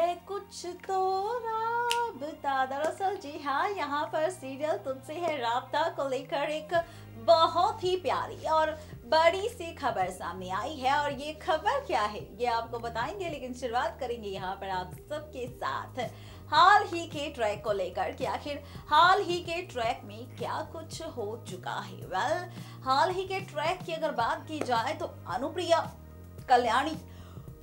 है कुछ तो राबता। दरअसल जी हाँ, यहाँ पर सीरियल तुझसे है राबता को लेकर एक बहुत ही प्यारी और बड़ी सी खबर सामने आई है। और ये खबर क्या है ये आपको बताएंगे, लेकिन शुरुआत करेंगे यहाँ पर आप सबके साथ हाल ही के ट्रैक को लेकर कि आखिर हाल ही के ट्रैक में क्या कुछ हो चुका है। हाल ही के ट्रैक की अगर बात की जाए तो अनुप्रिया, कल्याणी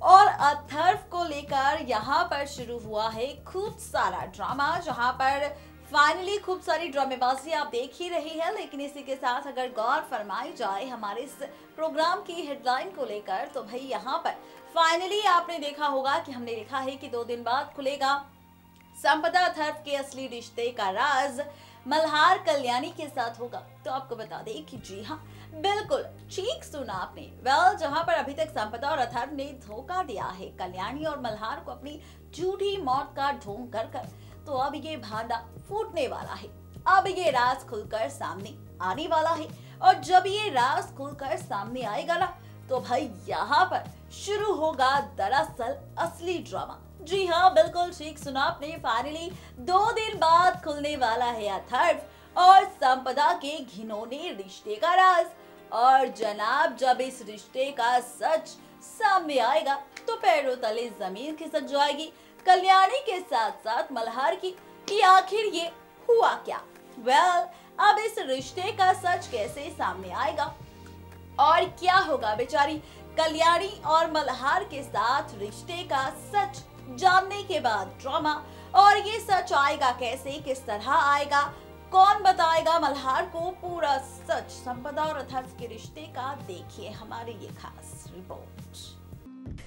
और अथर्व को लेकर यहाँ पर शुरू हुआ है खूब सारा ड्रामा, जहाँ पर फाइनली खूब सारी ड्रामेबाजी आप देख ही रही है। लेकिन इसी के साथ अगर गौर फरमाई जाए हमारे इस प्रोग्राम की हेडलाइन को लेकर तो भाई यहाँ पर फाइनली आपने देखा होगा कि हमने लिखा है कि 2 दिन बाद खुलेगा संपदा अथर्व के असली रिश्ते का राज मल्हार कल्याणी के साथ होगा। तो आपको बता दें कि जी हाँ, बिल्कुल ठीक सुना आपने। जहां पर अभी तक संपदा और अथर्व ने धोखा दिया है कल्याणी और मल्हार को अपनी झूठी मौत का ढोंग कर, तो अब ये भांडा फूटने वाला है। अब ये राज खुलकर सामने आने वाला है। और जब ये राज खुलकर सामने आएगा ना, तो भाई यहाँ पर शुरू होगा दरअसल असली ड्रामा। जी हाँ, बिल्कुल ठीक सुना आपने। फाइनली 2 दिन बाद खुलने वाला है अथर्व और संपदा के घिनौने रिश्ते का राज। और जनाब, जब इस रिश्ते का सच सामने आएगा तो पैरों तले जमीन खिसक जाएगी कल्याणी के साथ साथ मल्हार की कि आखिर ये हुआ क्या। अब इस रिश्ते का सच कैसे सामने आएगा और क्या होगा बेचारी कल्याणी और मल्हार के साथ रिश्ते का सच जानने के बाद ड्रामा, और ये सच आएगा कैसे, किस तरह आएगा, कौन बताएगा मल्हार को पूरा सच संपदा और अथर्व के रिश्ते का, देखिए हमारी ये खास रिपोर्ट।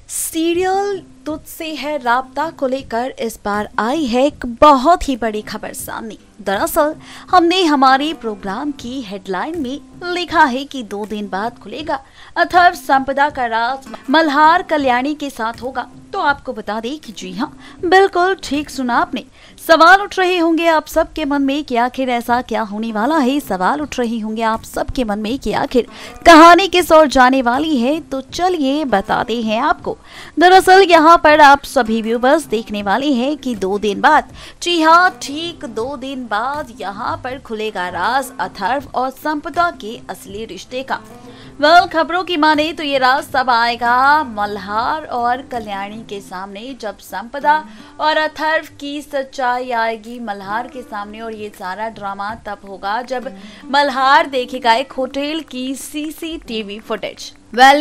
सीरियल तुझसे है राबता को लेकर इस बार आई है एक बहुत ही बड़ी खबर सामने। दरअसल हमने हमारे प्रोग्राम की हेडलाइन में लिखा है कि 2 दिन बाद खुलेगा अथर्व संपदा का राज मल्हार कल्याणी के साथ होगा। तो आपको बता दें कि जी हाँ, बिल्कुल ठीक सुना आपने। सवाल उठ रहे होंगे आप सबके मन में कि आखिर ऐसा क्या होने वाला है। सवाल उठ रहे होंगे आप सबके मन में कि आखिर कहानी किस ओर जाने वाली है। तो चलिए बताते हैं आपको। दरअसल यहाँ पर आप सभी व्यूवर्स देखने वाले हैं कि 2 दिन बाद, जी हाँ ठीक 2 दिन बाद यहाँ पर खुलेगा राज अथर्व और संपदा के असली रिश्ते का। खबरों की माने तो ये राज तब आएगा मल्हार और कल्याणी के सामने जब संपदा और अथर्व की सच्चाई आएगी मल्हार के सामने। और ये सारा ड्रामा तब होगा जब मल्हार देखेगा एक होटल की सीसीटीवी फुटेज।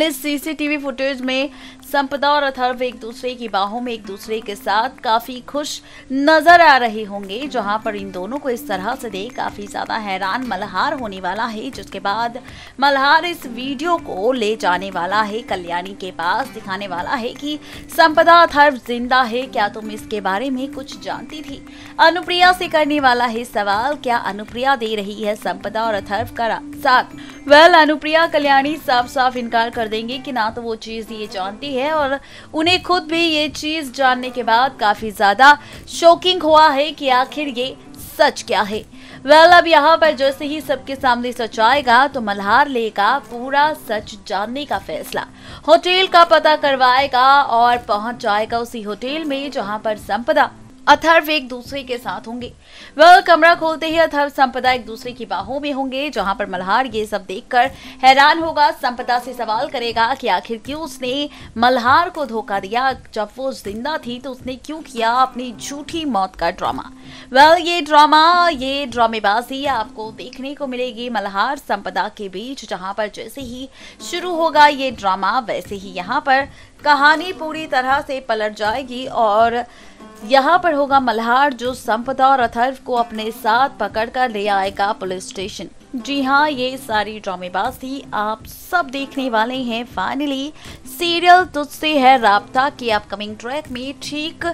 इस सीसीटीवी फुटेज में संपदा और अथर्व एक दूसरे की बाहों में एक दूसरे के साथ काफी खुश नजर आ रहे होंगे, जहां पर इन दोनों को इस तरह से देख काफी ज्यादा हैरान मल्हार होने वाला है। जिसके बाद मल्हार इस वीडियो को ले जाने वाला है कल्याणी के पास, दिखाने वाला है कि संपदा अथर्व जिंदा है, क्या तुम इसके बारे में कुछ जानती थी। अनुप्रिया से करने वाला है सवाल, क्या अनुप्रिया दे रही है संपदा और अथर्व का साथ। अनुप्रिया कल्याणी साफ साफ इनकार कर देंगे कि ना तो वो चीज ये जानती है, और उन्हें खुद भी ये चीज जानने के बाद काफी ज्यादा शॉकिंग हुआ है कि आखिर ये सच क्या है। अब यहाँ पर जैसे ही सबके सामने सच आएगा तो मल्हार लेगा पूरा सच जानने का फैसला, होटल का पता करवाएगा और पहुंच जाएगा उसी होटल में जहां पर संपदा अथर्व एक दूसरे के साथ होंगे। कमरा खोलते ही अथर्व संपदा एक दूसरे की बाहों में होंगे, जहां पर मल्हार ये सब देखकर हैरान होगा। संपदा से सवाल करेगा कि आखिर क्यों उसने मल्हार को धोखा दिया, जब वो जिंदा थी तो उसने क्यों किया अपनी झूठी मौत का ड्रामा। ये ड्रामेबाजी आपको देखने को मिलेगी मल्हार संपदा के बीच, जहां पर जैसे ही शुरू होगा ये ड्रामा वैसे ही यहाँ पर कहानी पूरी तरह से पलट जाएगी। और यहाँ पर होगा मल्हार जो संपदा और अथर्व को अपने साथ पकड़कर ले आएगा पुलिस स्टेशन। जी हाँ, ये सारी ड्रामेबाजी आप सब देखने वाले हैं फाइनली सीरियल तुझसे है राबता की अपकमिंग ट्रैक में ठीक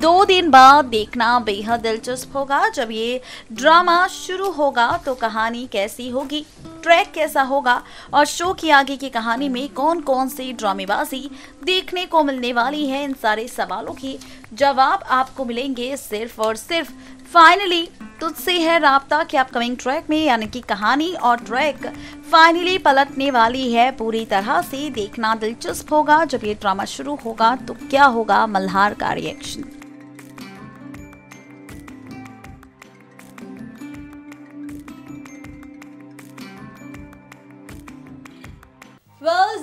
2 दिन बाद। देखना बेहद दिलचस्प होगा जब ये ड्रामा शुरू होगा तो कहानी कैसी होगी, ट्रैक कैसा होगा और शो की आगे की कहानी में कौन कौन सी ड्रामेबाजी देखने को मिलने वाली है। इन सारे सवालों की जवाब आपको मिलेंगे सिर्फ और सिर्फ फाइनली तुझसे है राबता के अपकमिंग ट्रैक में, यानी कि कहानी और ट्रैक फाइनली पलटने वाली है पूरी तरह से। देखना दिलचस्प होगा जब ये ड्रामा शुरू होगा तो क्या होगा मल्हार का रिएक्शन।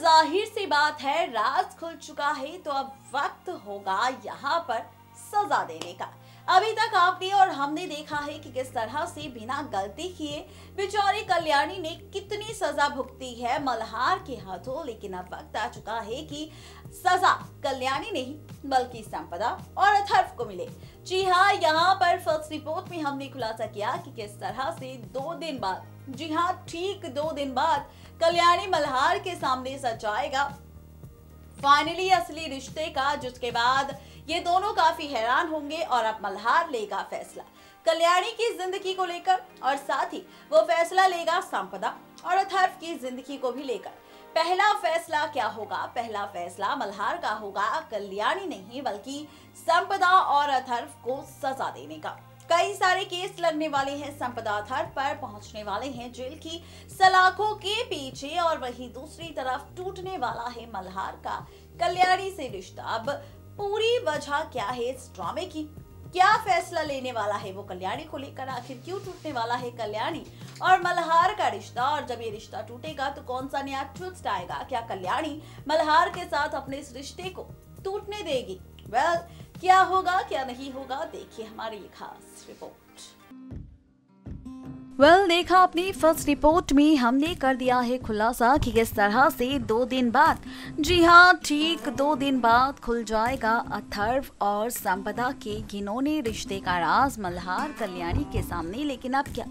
जाहिर सी बात है, राज खुल चुका है तो अब वक्त होगा यहाँ पर सजा देने का। अभी तक आपने और हमने देखा है कि किस तरह से बिना गलती किए बेचारी कल्याणी ने कितनी सजा भुगती है मल्हार के हाथों, लेकिन अब वक्त आ चुका है कि सजा कल्याणी नहीं बल्कि संपदा और अथर्व को मिले। जी हाँ, यहाँ पर फर्स्ट रिपोर्ट में हमने खुलासा किया कि किस तरह से 2 दिन बाद, जी हाँ ठीक 2 दिन बाद कल्याणी मल्हार के सामने सच आएगा फाइनली असली रिश्ते का, जिसके बाद ये दोनों काफी हैरान होंगे और अब मल्हार लेगा फैसला कल्याणी की जिंदगी को लेकर, और साथ ही वो फैसला लेगा संपदा और अथर्व की जिंदगी को भी लेकर। पहला फैसला क्या होगा? पहला फैसला मल्हार का होगा, कल्याणी नहीं बल्कि संपदा और अथर्व को सजा देने का। कई सारे केस लगने वाले हैं संपदा अथर्व पर, पहुंचने वाले हैं जेल की सलाखों के पीछे, और वहीं दूसरी तरफ टूटने वाला है मल्हार का कल्याणी से रिश्ता। अब पूरी वजह क्या है इस ड्रामे की? क्या फैसला लेने वाला है वो कल्याणी को लेकर? आखिर क्यों टूटने वाला है कल्याणी और मल्हार का रिश्ता? और जब ये रिश्ता टूटेगा तो कौन सा नया ट्विस्ट आएगा? क्या कल्याणी मल्हार के साथ अपने इस रिश्ते को टूटने देगी? क्या होगा क्या नहीं होगा, देखिए हमारी ये खास रिपोर्ट। देखा अपनी फर्स्ट रिपोर्ट में हमने कर दिया है खुलासा कि किस तरह से 2 दिन बाद, जी हाँ ठीक 2 दिन बाद खुल जाएगा अथर्व और संपदा के घिनौने रिश्ते का राज मल्हार कल्याणी के सामने। लेकिन अब क्या?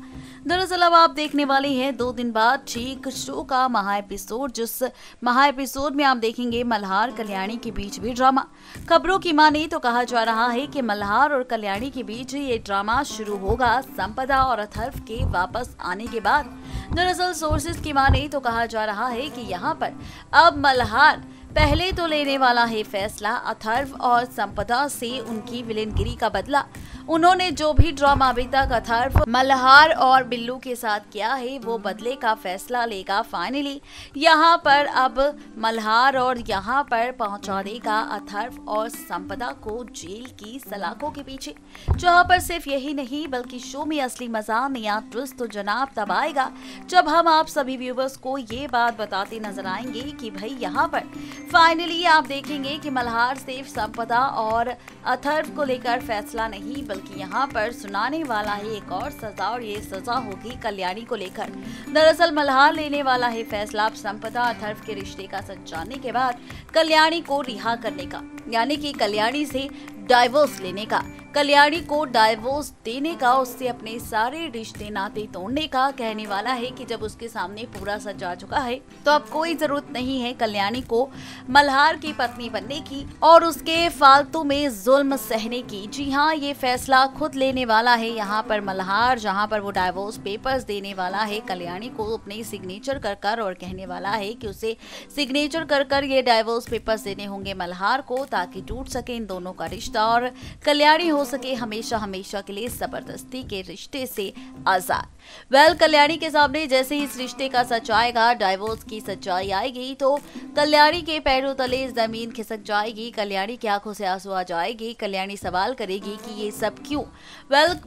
दरअसल अब आप देखने वाले हैं 2 दिन बाद ठीक शो का महा एपिसोड, जिस महा एपिसोड में आप देखेंगे मल्हार कल्याणी के बीच भी ड्रामा। खबरों की माने तो कहा जा रहा है कि मल्हार और कल्याणी के बीच ये ड्रामा शुरू होगा संपदा और अथर्व के वापस आने के बाद। दरअसल सोर्सेज की माने तो कहा जा रहा है कि यहाँ पर अब मल्हार पहले तो लेने वाला है फैसला अथर्व और संपदा से उनकी विलेनगिरी का बदला। उन्होंने जो भी ड्रामा अभी तक अथर्व, मल्हार और बिल्लू के साथ किया है वो बदले का फैसला लेगा फाइनली। यहाँ पर अब मल्हार और यहाँ पर पहुँचा देगा अथर्व और संपदा को जेल की सलाखों के पीछे। जहाँ पर सिर्फ यही नहीं बल्कि शो में असली मजा, नया ट्विस्ट तो जनाब तब आएगा जब हम आप सभी व्यूवर्स को ये बात बताते नजर आएंगे कि भाई यहाँ पर फाइनली आप देखेंगे कि मल्हार सिर्फ संपदा और अथर्व को लेकर फैसला नहीं बल्कि यहाँ पर सुनाने वाला है एक और सजा, और ये सजा होगी कल्याणी को लेकर। दरअसल मल्हार लेने वाला है फैसला संपदा अथर्व के रिश्ते का सच जानने के बाद कल्याणी को रिहा करने का, यानी कि कल्याणी से डाइवोर्स लेने का, कल्याणी को डाइवोर्स देने का, उससे अपने सारे रिश्ते नाते तोड़ने का। कहने वाला है कि जब उसके सामने पूरा सच आ चुका है तो अब कोई जरूरत नहीं है कल्याणी को मल्हार की पत्नी बनने की और उसके फालतू में जुल्म सहने की। जी हाँ, ये फैसला खुद लेने वाला है यहाँ पर मल्हार, जहाँ पर वो डाइवोर्स पेपर्स देने वाला है कल्याणी को अपने सिग्नेचर कर और कहने वाला है कि उसे सिग्नेचर कर ये डाइवोर्स पेपर्स देने होंगे मल्हार को, ताकि टूट सके इन दोनों का रिश्ता और कल्याणी हो सके हमेशा हमेशा के लिए जबरदस्ती के रिश्ते से आजाद। कल्याणी के सामने जैसे ही इस रिश्ते का सच आएगा, डाइवोर्स की सच्चाई आएगी, तो कल्याणी के पैरों तले जमीन खिसक जाएगी, कल्याणी की आंखों से आंसू आ जाएगी। कल्याणी सवाल करेगी कि ये सब क्यों?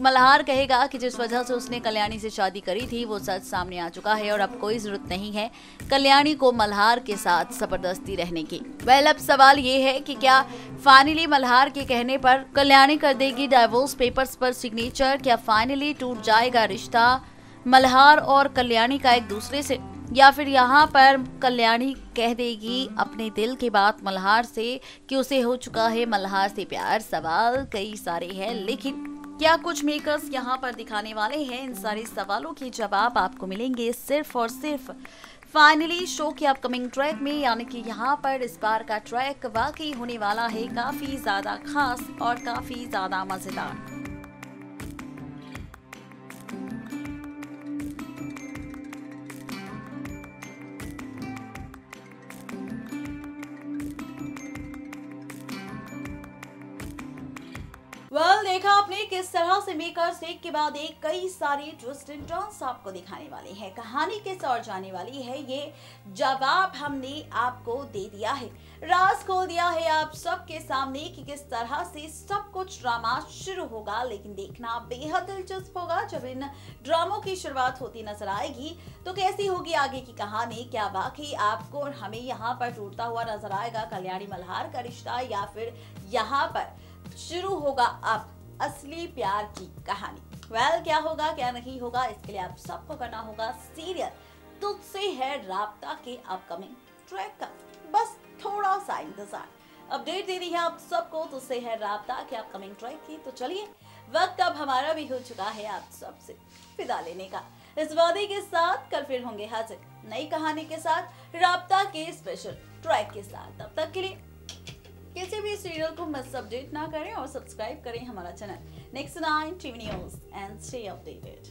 मल्हार कहेगा कि जिस वजह से उसने कल्याणी से शादी करी थी वो सच सामने आ चुका है और अब कोई जरूरत नहीं है कल्याणी को मल्हार के साथ जबरदस्ती रहने की। अब सवाल ये है कि क्या फाइनली मल्हार के कहने पर कल्याणी कर देगी डाइवोर्स पेपर्स पर सिग्नेचर? क्या फाइनली टूट जाएगा रिश्ता मल्हार और कल्याणी का एक दूसरे से, या फिर यहाँ पर कल्याणी कह देगी अपने दिल की बात मल्हार से कि उसे हो चुका है मल्हार से प्यार? सवाल कई सारे हैं, लेकिन क्या कुछ मेकर्स यहाँ पर दिखाने वाले हैं? इन सारे सवालों के जवाब आपको मिलेंगे सिर्फ और सिर्फ फाइनली शो के अपकमिंग ट्रैक में, यानी कि यहाँ पर इस बार का ट्रैक वाकई होने वाला है काफी ज्यादा खास और काफी ज्यादा मजेदार। देखा आपने किस तरह से मेकर्स एक के बाद एक कई सारी ट्विस्ट एंड टर्न्स आपको दिखाने वाले हैं। कहानी किस ओर जाने वाली है, ये जवाब हमने आपको दे दिया है, राज खोल दिया है आप सबके सामने कि किस तरह से सब कुछ ड्रामा शुरू होगा। लेकिन देखना बेहद दिलचस्प होगा जब इन ड्रामों की शुरुआत होती नजर आएगी तो कैसी होगी आगे की कहानी। क्या वाकई आपको और हमें यहाँ पर टूटता हुआ नजर आएगा कल्याणी मल्हार का रिश्ता, या फिर यहाँ पर शुरू होगा अब असली प्यार की कहानी। क्या होगा क्या नहीं होगा, इसके लिए आप सबको करना होगा सीरियल तुझसे है राब्ता के अपकमिंग ट्रैक का बस थोड़ा सा इंतजार। अपडेट दे रही है आप सबको तुझसे है राब्ता के अपकमिंग ट्रैक की। तो चलिए वक्त अब हमारा भी हो चुका है आप सबसे विदा लेने का। इस वादे के साथ कल फिर होंगे हाजिर नई कहानी के साथ, राब्ता के स्पेशल ट्रैक के साथ। तब तक के लिए किसी भी सीरियल को मिस अपडेट ना करें और सब्सक्राइब करें हमारा channel next 9 TV news and stay updated.